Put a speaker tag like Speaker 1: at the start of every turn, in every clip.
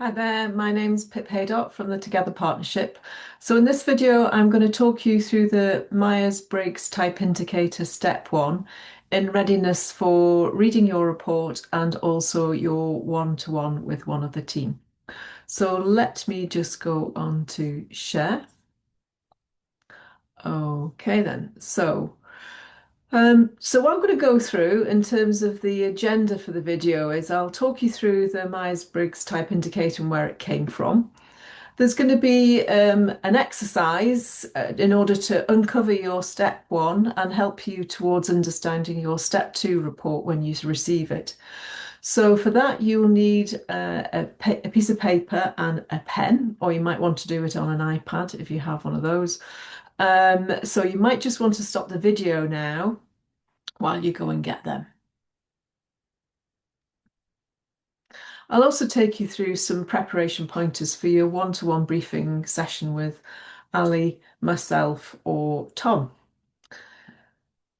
Speaker 1: Hi there, my name's Pip Haydock from the Together Partnership. So in this video, I'm going to talk you through the Myers-Briggs Type Indicator Step 1 in readiness for reading your report and also your one-to-one with one of the team. So let me just go on to share. Okay then, so what I'm going to go through in terms of the agenda for the video is I'll talk you through the Myers-Briggs Type Indicator and where it came from. There's going to be an exercise in order to uncover your step one and help you towards understanding your step two report when you receive it. So for that, you'll need a piece of paper and a pen, or you might want to do it on an iPad if you have one of those. So you might just want to stop the video now while you go and get them. I'll also take you through some preparation pointers for your one-to-one briefing session with Ali, myself, or Tom.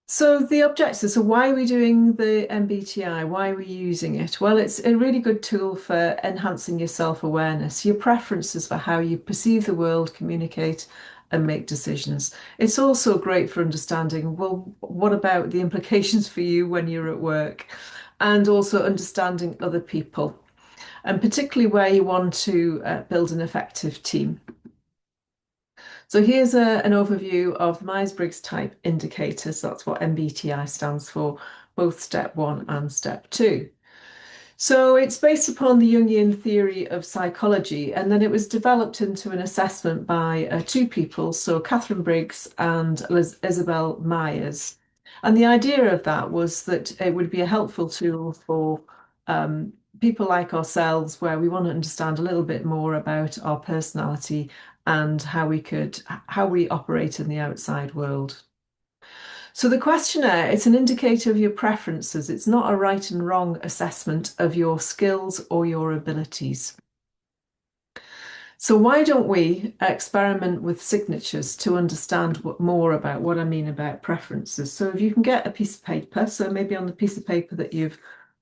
Speaker 1: So the objectives, so why are we doing the MBTI? Why are we using it? Well, it's a really good tool for enhancing your self-awareness, your preferences for how you perceive the world, communicate, and make decisions. It's also great for understanding, well, what about the implications for you when you're at work? And also understanding other people, and particularly where you want to build an effective team. So here's an overview of Myers-Briggs Type Indicators. That's what MBTI stands for, both step one and step two. So it's based upon the Jungian theory of psychology, and then it was developed into an assessment by two people, so Catherine Briggs and Isabel Myers. And the idea of that was that it would be a helpful tool for people like ourselves, where we want to understand a little bit more about our personality and how we operate in the outside world. So the questionnaire, it's an indicator of your preferences. It's not a right and wrong assessment of your skills or your abilities. So why don't we experiment with signatures to understand more about what I mean about preferences? So if you can get a piece of paper, so maybe on the piece of paper that you've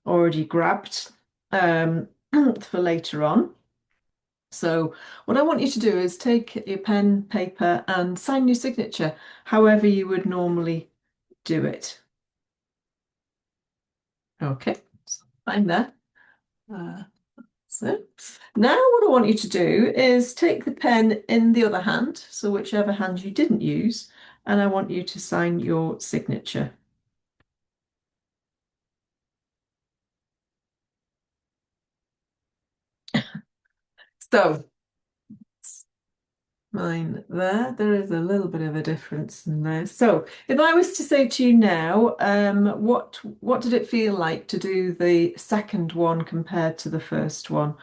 Speaker 1: already grabbed for later on. So what I want you to do is take your pen, paper, and sign your signature however you would normally do it. Okay, so I'm there. So now what I want you to do is take the pen in the other hand, so whichever hand you didn't use, and I want you to sign your signature. So mine there. There is a little bit of a difference in there. So if I was to say to you now, what did it feel like to do the second one compared to the first one?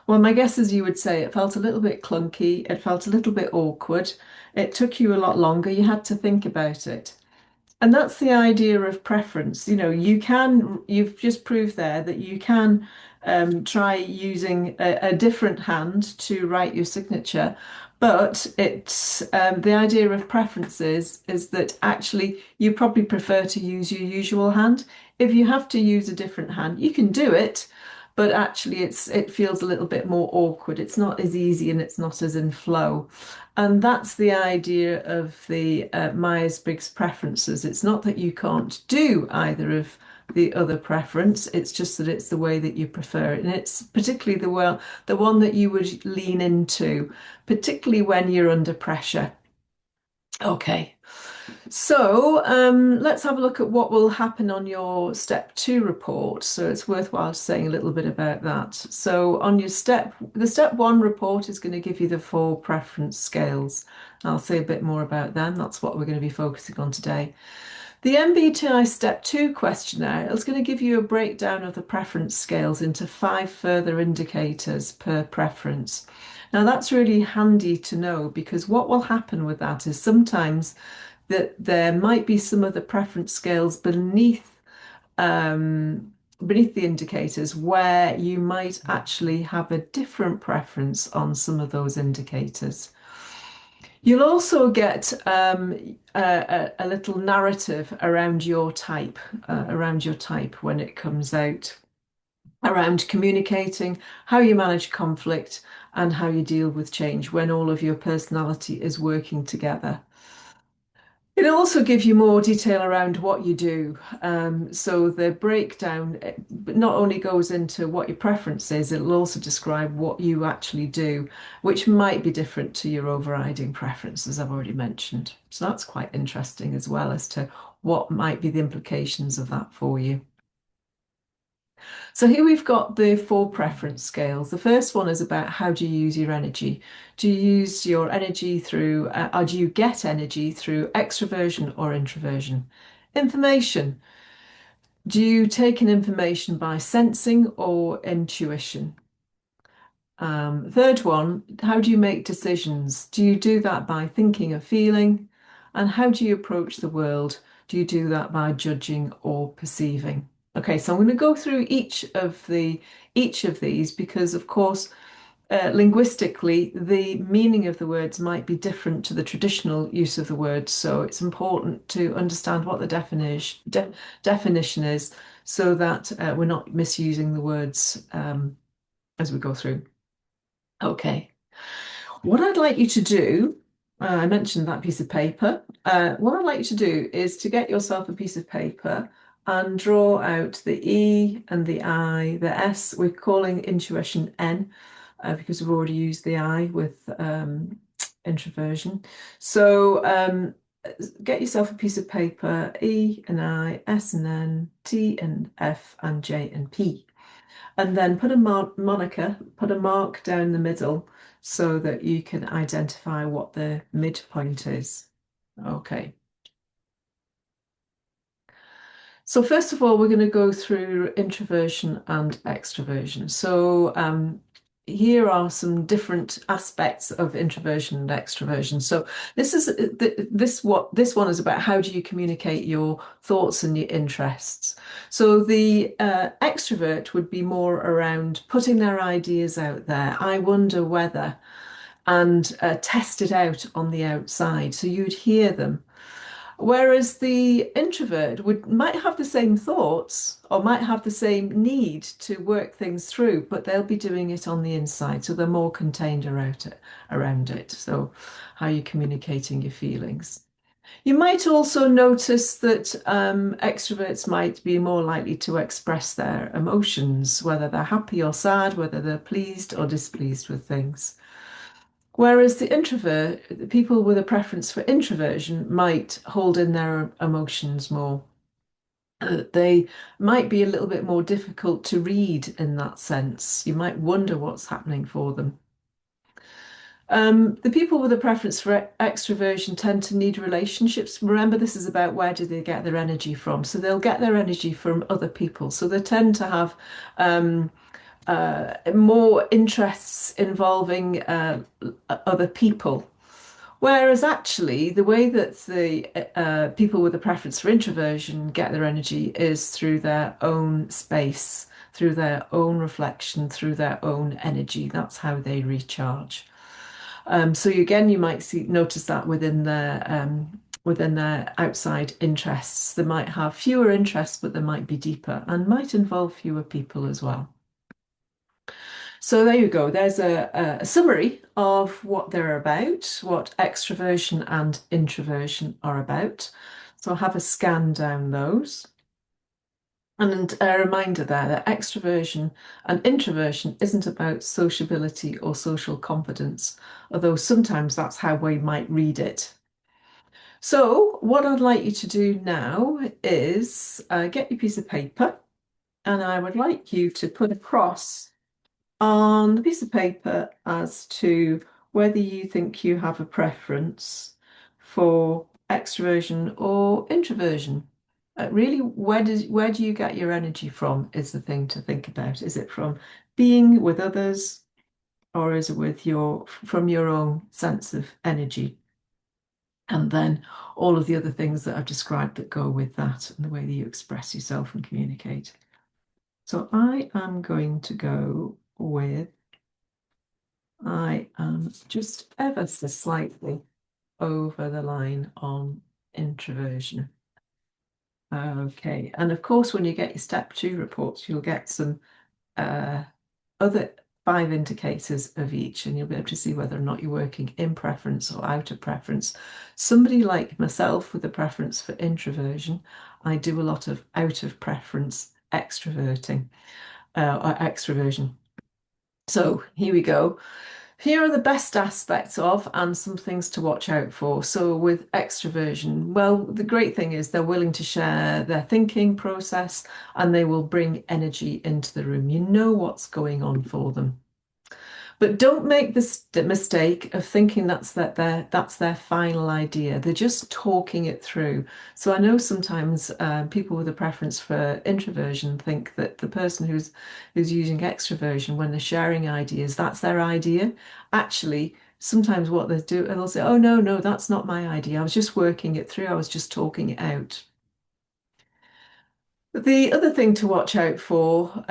Speaker 1: Well, my guess is you would say it felt a little bit clunky, it felt a little bit awkward, it took you a lot longer, you had to think about it. And that's the idea of preference. You know, you've just proved there that you can try using a different hand to write your signature. But it's the idea of preferences is that actually you probably prefer to use your usual hand. If you have to use a different hand, you can do it, but actually it feels a little bit more awkward. It's not as easy and it's not as in flow. And that's the idea of the Myers-Briggs preferences. It's not that you can't do either of the other preference, it's just that it's the way that you prefer it. And it's particularly the one that you would lean into, particularly when you're under pressure. Okay. So let's have a look at what will happen on your step two report. So it's worthwhile saying a little bit about that. So on the step one report is going to give you the four preference scales. I'll say a bit more about them. That's what we're going to be focusing on today. The MBTI Step 2 questionnaire is going to give you a breakdown of the preference scales into five further indicators per preference. Now that's really handy to know because what will happen with that is sometimes that there might be some of the preference scales beneath the indicators where you might actually have a different preference on some of those indicators. You'll also get a little narrative around your type when it comes out. around communicating, how you manage conflict, and how you deal with change when all of your personality is working together. It'll also give you more detail around what you do. So the breakdown not only goes into what your preference is, it'll also describe what you actually do, which might be different to your overriding preference, as I've already mentioned. So that's quite interesting as well as to what might be the implications of that for you. So here we've got the four preference scales. The first one is about how do you use your energy? Do you use your energy through, or do you get energy through extroversion or introversion? Information. Do you take in information by sensing or intuition? Third one, how do you make decisions? Do you do that by thinking or feeling? And how do you approach the world? Do you do that by judging or perceiving? Okay, so I'm going to go through each of these because, of course, linguistically, the meaning of the words might be different to the traditional use of the words. So it's important to understand what the definition is so that we're not misusing the words as we go through. Okay. What I'd like you to do, I mentioned that piece of paper. What I'd like you to do is to get yourself a piece of paper and draw out the E and the I, the S. We're calling intuition N because we've already used the I with introversion. So get yourself a piece of paper, E and I, S and N, T and F, and J and P. And then put a moniker, put a mark down the middle so that you can identify what the midpoint is. Okay. So first of all, we're going to go through introversion and extroversion. So here are some different aspects of introversion and extroversion. So this one is about how do you communicate your thoughts and your interests. So the extrovert would be more around putting their ideas out there. I wonder whether, and test it out on the outside. So you'd hear them. Whereas the introvert would might have the same thoughts or might have the same need to work things through, but they'll be doing it on the inside, so they're more contained around it. So how you're communicating your feelings. You might also notice that extroverts might be more likely to express their emotions, whether they're happy or sad, whether they're pleased or displeased with things. Whereas the people with a preference for introversion might hold in their emotions more. They might be a little bit more difficult to read in that sense. You might wonder what's happening for them. The people with a preference for extroversion tend to need relationships. Remember, this is about where do they get their energy from. So they'll get their energy from other people. So they tend to have more interests involving other people. Whereas actually, the way that the people with a preference for introversion get their energy is through their own space, through their own reflection, through their own energy. That's how they recharge. So again, you might notice that within their outside interests, they might have fewer interests, but they might be deeper and might involve fewer people as well. So there you go. There's a summary of what they're about, what extroversion and introversion are about. So I'll have a scan down those. And a reminder there that extroversion and introversion isn't about sociability or social confidence, although sometimes that's how we might read it. So what I'd like you to do now is get your piece of paper, and I would like you to put a cross on the piece of paper as to whether you think you have a preference for extroversion or introversion. Really, where do you get your energy from is the thing to think about. Is it from being with others, or is it from your own sense of energy? And then all of the other things that I've described that go with that and the way that you express yourself and communicate. So I am going to go with I am just ever so slightly over the line on introversion. Okay, and of course, when you get your step 2 reports, you'll get some uh, other 5 indicators of each, and you'll be able to see whether or not you're working in preference or out of preference. Somebody like myself with a preference for introversion, I do a lot of out of preference extroverting or extroversion. So here we go. Here are the best aspects of and some things to watch out for. So with extroversion, well, the great thing is they're willing to share their thinking process and they will bring energy into the room. You know what's going on for them. But don't make the mistake of thinking that's their final idea. They're just talking it through. So I know sometimes people with a preference for introversion think that the person who's using extroversion when they're sharing ideas, that's their idea. Actually, sometimes what they do, they'll say, "Oh no, no, that's not my idea. I was just working it through. I was just talking it out." The other thing to watch out for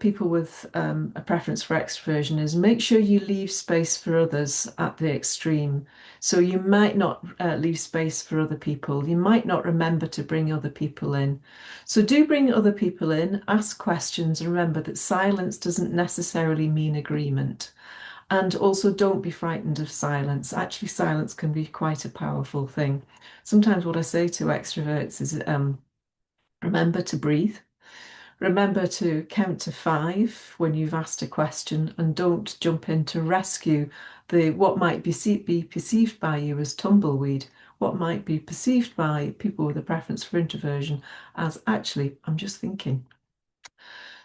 Speaker 1: people with a preference for extroversion is make sure you leave space for others at the extreme. So you might not leave space for other people. You might not remember to bring other people in. So do bring other people in, ask questions, and remember that silence doesn't necessarily mean agreement. And also don't be frightened of silence. Actually, silence can be quite a powerful thing. Sometimes what I say to extroverts is, remember to breathe. Remember to count to 5 when you've asked a question and don't jump in to rescue the what might be perceived by you as tumbleweed, what might be perceived by people with a preference for introversion as actually, I'm just thinking.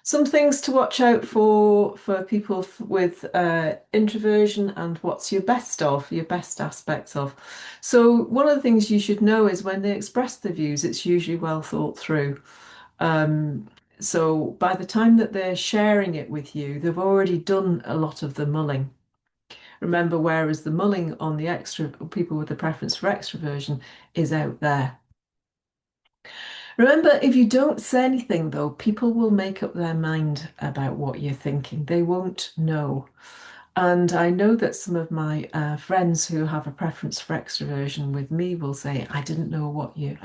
Speaker 1: Some things to watch out for people with introversion and what's your best aspects of. So one of the things you should know is when they express their views, it's usually well thought through. Um, so by the time that they're sharing it with you, they've already done a lot of the mulling. Remember, whereas the mulling on the extra people with a preference for extroversion is out there. Remember, if you don't say anything, though, people will make up their mind about what you're thinking. They won't know. And I know that some of my friends who have a preference for extroversion with me will say, I don't know what you're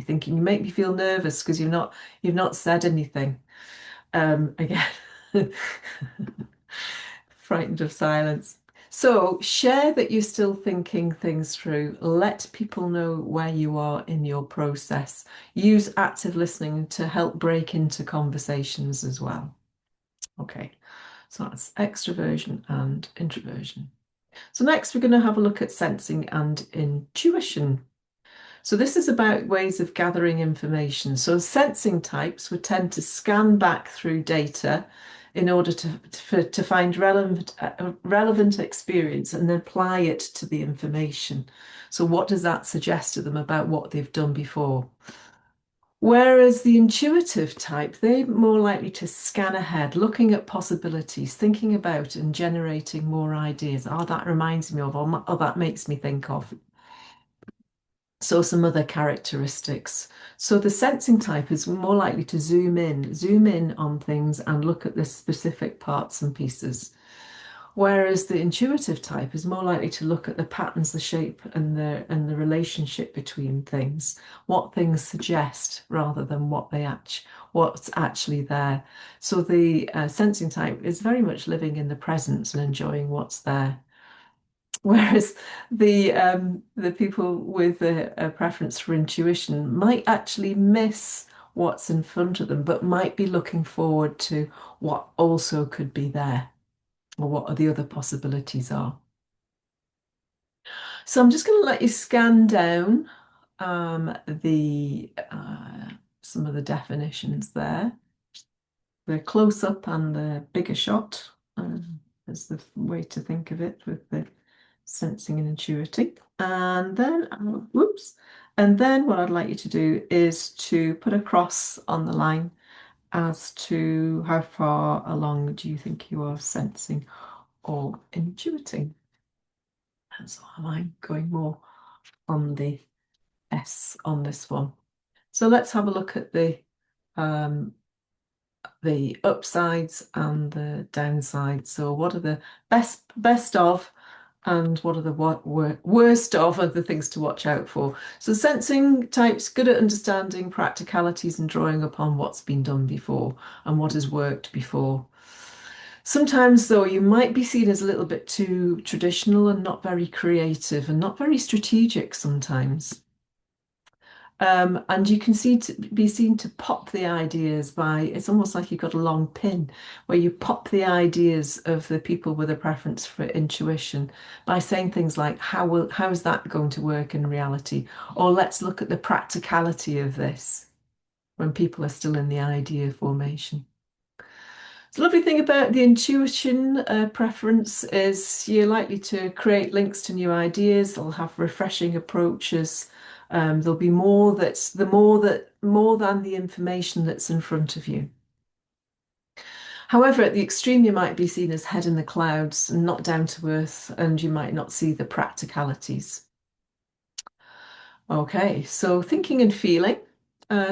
Speaker 1: thinking. You make me feel nervous because you've not said anything." Again, frightened of silence. So share that you're still thinking things through. Let people know where you are in your process. Use active listening to help break into conversations as well. Okay, so that's extroversion and introversion. So next we're going to have a look at sensing and intuition. So this is about ways of gathering information. So sensing types would tend to scan back through data in order to find relevant experience and then apply it to the information. So what does that suggest to them about what they've done before? Whereas the intuitive type, they're more likely to scan ahead, looking at possibilities, thinking about and generating more ideas. Oh, that reminds me of, or oh, that makes me think of. So some other characteristics. So the sensing type is more likely to zoom in on things and look at the specific parts and pieces. Whereas the intuitive type is more likely to look at the patterns, the shape, and the relationship between things, what things suggest rather than what's actually there. So the sensing type is very much living in the present and enjoying what's there. Whereas the people with a preference for intuition might actually miss what's in front of them, but might be looking forward to what also could be there or what the other possibilities are. So I'm just going to let you scan down the some of the definitions there. The close up and the bigger shot is the way to think of it with the sensing and intuiting. And then, whoops. And then what I'd like you to do is to put a cross on the line as to how far along do you think you are sensing or intuiting. And so am I going more on the S on this one. So let's have a look at the upsides and the downsides. So what are the best of And what are the worst of other things to watch out for? So sensing types good at understanding practicalities and drawing upon what's been done before and what has worked before. Sometimes, though, you might be seen as a little bit too traditional and not very creative and not very strategic sometimes. And you can be seen to pop the ideas by, it's almost like you've got a long pin where you pop the ideas of the people with a preference for intuition by saying things like, how's that going to work in reality? Or let's look at the practicality of this when people are still in the idea formation. The lovely thing about the intuition preference is you're likely to create links to new ideas. They'll have refreshing approaches. There'll be more than the information that's in front of you. However, at the extreme, you might be seen as head in the clouds and not down to earth, and you might not see the practicalities. Okay, so thinking and feeling.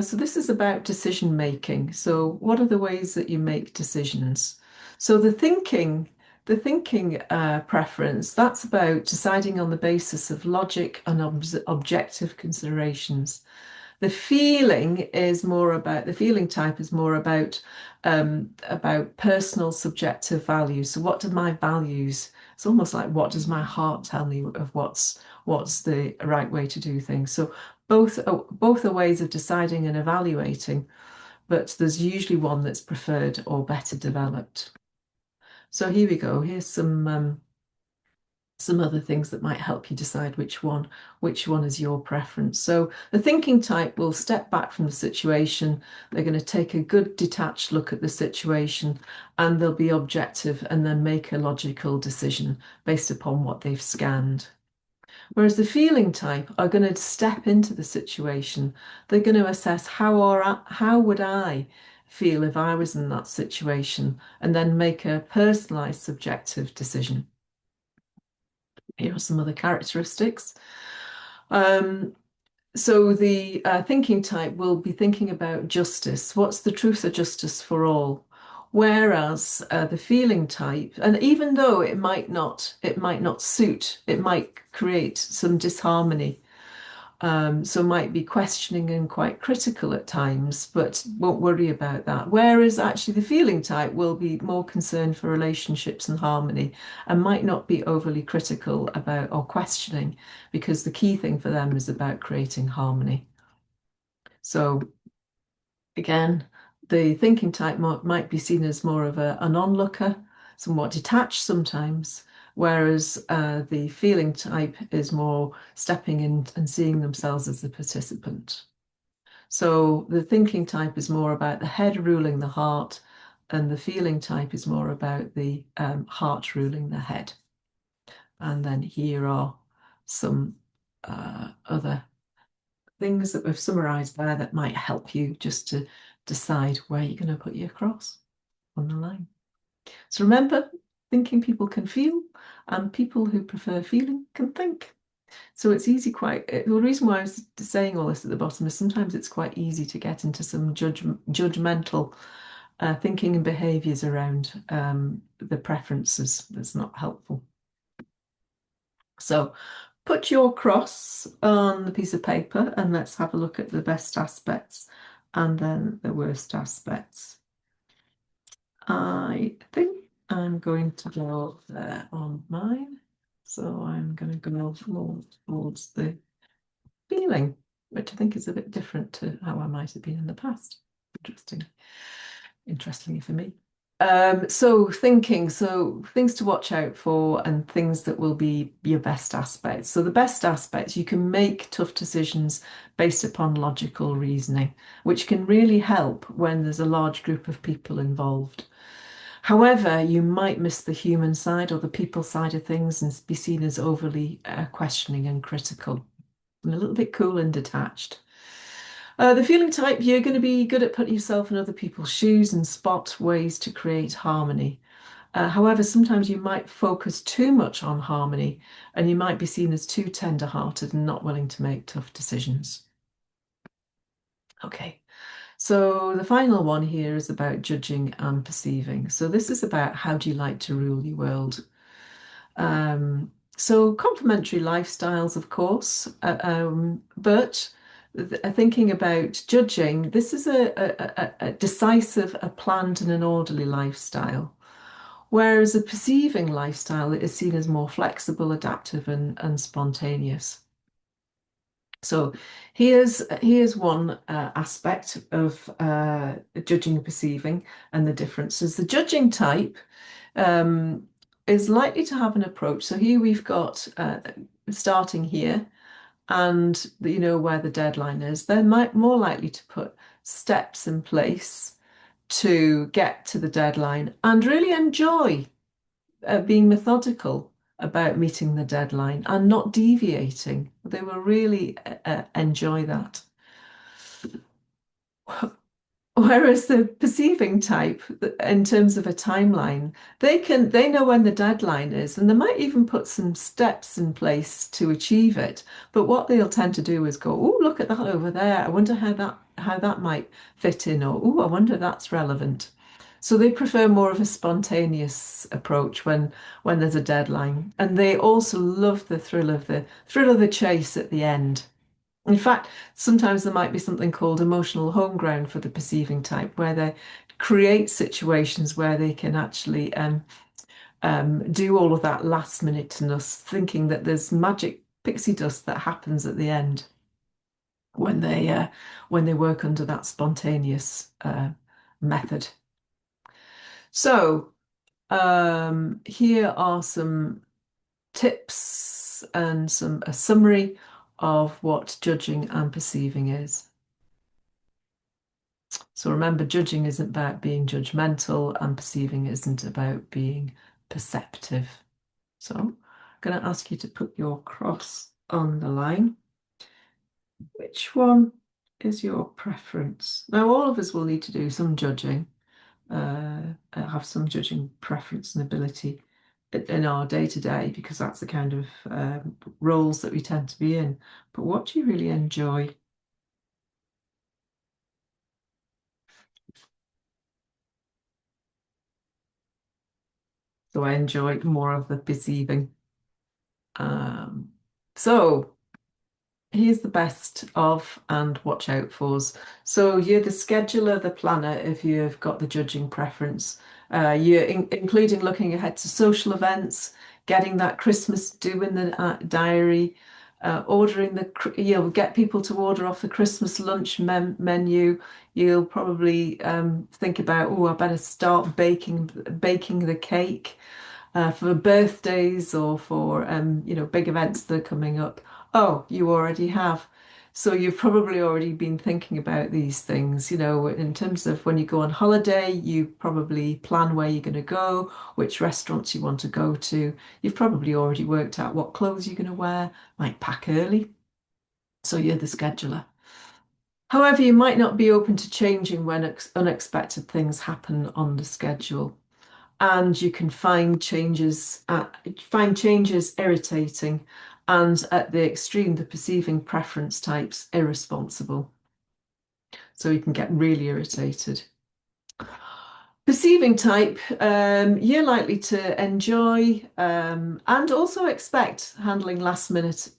Speaker 1: So this is about decision making. So what are the ways that you make decisions? So the thinking preference, that's about deciding on the basis of logic and objective considerations. The feeling type is more about personal subjective values. So what do my values? It's almost like what does my heart tell me of what's the right way to do things. So both are ways of deciding and evaluating, but there's usually one that's preferred or better developed. So here we go. Here's some other things that might help you decide which one is your preference. So the thinking type will step back from the situation. They're going to take a good detached look at the situation and they'll be objective and then make a logical decision based upon what they've scanned. Whereas the feeling type are going to step into the situation. They're going to assess how would I feel if I was in that situation and then make a personalized subjective decision. Here are some other characteristics. Um, so the thinking type will be thinking about justice. What's the truth of justice for all? Whereas the feeling type, and even though it might not suit, it might create some disharmony. So might be questioning and quite critical at times, but won't worry about that. Whereas actually the feeling type will be more concerned for relationships and harmony and might not be overly critical about or questioning because the key thing for them is about creating harmony. So again, the thinking type might be seen as more of an onlooker, somewhat detached sometimes, whereas the feeling type is more stepping in and seeing themselves as the participant. So the thinking type is more about the head ruling the heart, and the feeling type is more about the heart ruling the head. And then here are some other things that we've summarized there that might help you just to decide where you're going to put your cross on the line. So remember, thinking people can feel, and people who prefer feeling can think. So it's easy the reason why I was saying all this at the bottom is sometimes it's quite easy to get into some judgmental thinking and behaviors around the preferences. That's not helpful. So put your cross on the piece of paper and let's have a look at the best aspects and then the worst aspects. I think I'm going to go there on mine. So I'm going to go more towards the feeling, which I think is a bit different to how I might have been in the past. Interestingly for me. So things to watch out for and things that will be your best aspects. So the best aspects, you can make tough decisions based upon logical reasoning, which can really help when there's a large group of people involved. However, you might miss the human side or the people side of things and be seen as overly questioning and critical and a little bit cool and detached. The feeling type, you're going to be good at putting yourself in other people's shoes and spot ways to create harmony. However, sometimes you might focus too much on harmony and you might be seen as too tender-hearted and not willing to make tough decisions. Okay, so the final one here is about judging and perceiving. So this is about how do you like to rule your world? So complementary lifestyles, of course, but thinking about judging, this is a decisive, a planned and an orderly lifestyle. Whereas a perceiving lifestyle is seen as more flexible, adaptive, and spontaneous. So here's one aspect of judging and perceiving and the differences. The judging type um, is likely to have an approach. So here we've got starting here, and you know where the deadline is. They're more likely to put steps in place to get to the deadline and really enjoy being methodical about meeting the deadline and not deviating. They will really enjoy that. Whereas the perceiving type, in terms of a timeline, they know when the deadline is, and they might even put some steps in place to achieve it. But what they'll tend to do is go, "Oh, look at that over there. I wonder how that might fit in," or "Oh, I wonder if that's relevant." So they prefer more of a spontaneous approach when there's a deadline, and they also love the thrill of the chase at the end. In fact, sometimes there might be something called emotional home ground for the perceiving type, where they create situations where they can actually do all of that last minuteness, thinking that there's magic pixie dust that happens at the end when they work under that spontaneous method. So here are some tips and a summary of what judging and perceiving is. So remember, judging isn't about being judgmental and perceiving isn't about being perceptive. So I'm going to ask you to put your cross on the line. Which one is your preference? Now, all of us will need to do some judging, have some judging preference and ability in our day to day because that's the kind of roles that we tend to be in. But what do you really enjoy? So I enjoy more of the perceiving. Um, so here's the best of and watch out fors. So you're the scheduler, the planner, if you've got the judging preference. You're including looking ahead to social events, getting that Christmas do in the diary, ordering you'll get people to order off the Christmas lunch menu. You'll probably think about, oh, I better start baking the cake for birthdays or for big events that are coming up. Oh, you already have. So you've probably already been thinking about these things, in terms of when you go on holiday, you probably plan where you're going to go, which restaurants you want to go to. You've probably already worked out what clothes you're going to wear, might pack early. So you're the scheduler. However, you might not be open to changing when unexpected things happen on the schedule, and you can find changes irritating, and at the extreme, the perceiving preference types irresponsible. So you can get really irritated. Perceiving type, you're likely to enjoy and also expect handling last minute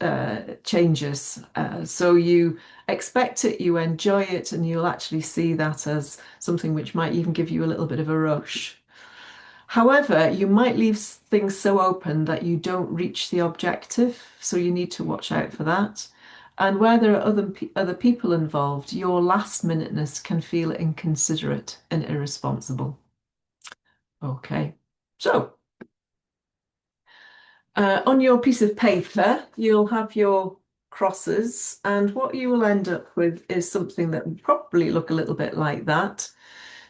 Speaker 1: changes. So you expect it, you enjoy it, and you'll actually see that as something which might even give you a little bit of a rush. However, you might leave things so open that you don't reach the objective, so you need to watch out for that. And where there are other people involved, your last minuteness can feel inconsiderate and irresponsible. Okay, so on your piece of paper, you'll have your crosses, and what you will end up with is something that will probably look a little bit like that.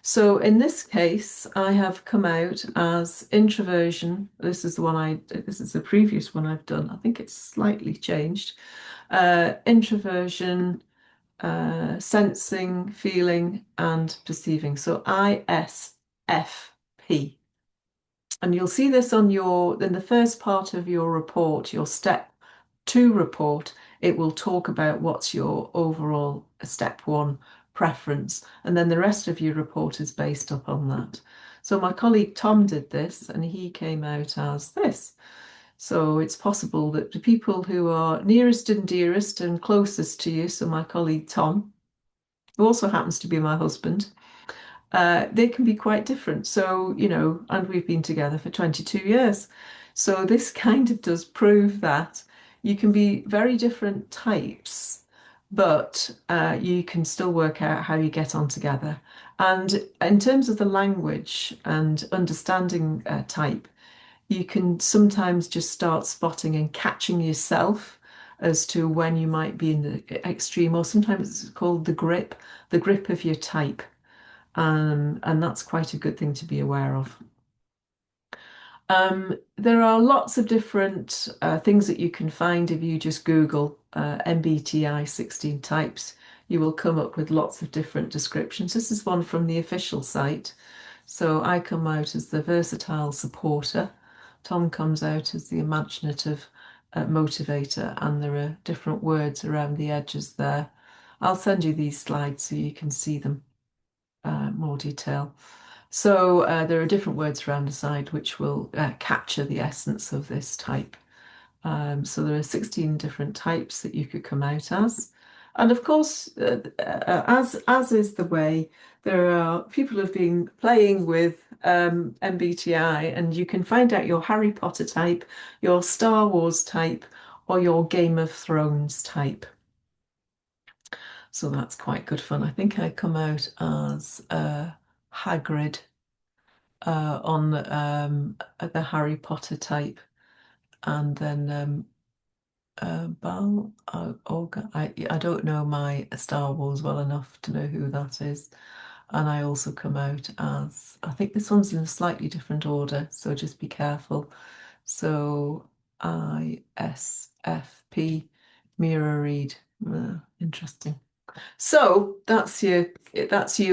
Speaker 1: So in this case, I have come out as introversion. This is the previous one I've done. I think it's slightly changed. Introversion, sensing, feeling, and perceiving. So ISFP. And you'll see this in the first part of your report, your step two report. It will talk about what's your overall step one preference, and then the rest of your report is based upon that. So my colleague Tom did this, and he came out as this. So it's possible that the people who are nearest and dearest and closest to you, so my colleague Tom, who also happens to be my husband, they can be quite different. So, and we've been together for 22 years. So this kind of does prove that you can be very different types, but you can still work out how you get on together. And in terms of the language and understanding type, you can sometimes just start spotting and catching yourself as to when you might be in the extreme, or sometimes it's called the grip of your type. And that's quite a good thing to be aware of. There are lots of different things that you can find if you just Google MBTI 16 types. You will come up with lots of different descriptions. This is one from the official site. So I come out as the versatile supporter. Tom comes out as the imaginative motivator, and there are different words around the edges there. I'll send you these slides so you can see them more detail. So there are different words around the side which will capture the essence of this type. So there are 16 different types that you could come out as. And of course, as is the way, there are people who've been playing with MBTI, and you can find out your Harry Potter type, your Star Wars type, or your Game of Thrones type. So that's quite good fun. I think I come out as Hagrid on the Harry Potter type, and then Bal Olga. I don't know my Star Wars well enough to know who that is, and I also come out as, I think this one's in a slightly different order, so just be careful. So ISFP, Mira Reed. Interesting. So that's you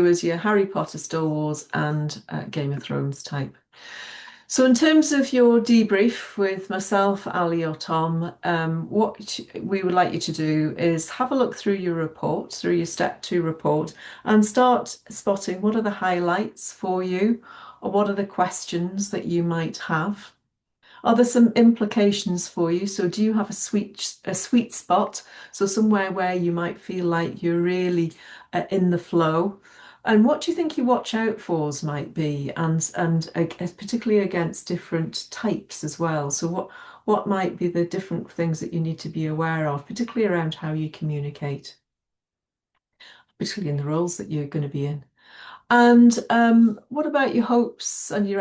Speaker 1: as your Harry Potter, Star Wars, and Game of Thrones type. So in terms of your debrief with myself, Ali, or Tom, what we would like you to do is have a look through your report, through your step 2 report, and start spotting what are the highlights for you, or what are the questions that you might have. Are there some implications for you? So do you have a sweet spot? So somewhere where you might feel like you're really in the flow. And what do you think your watch out fors might be? And particularly against different types as well. So what might be the different things that you need to be aware of, particularly around how you communicate, particularly in the roles that you're going to be in? And what about your hopes and your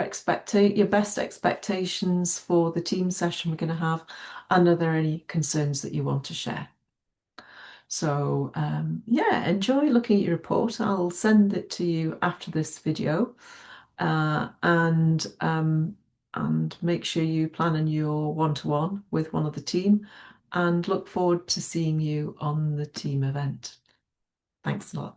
Speaker 1: best expectations for the team session we're going to have? And are there any concerns that you want to share? So yeah, enjoy looking at your report. I'll send it to you after this video, and make sure you plan in your one-to-one with one of the team, and look forward to seeing you on the team event. Thanks a lot.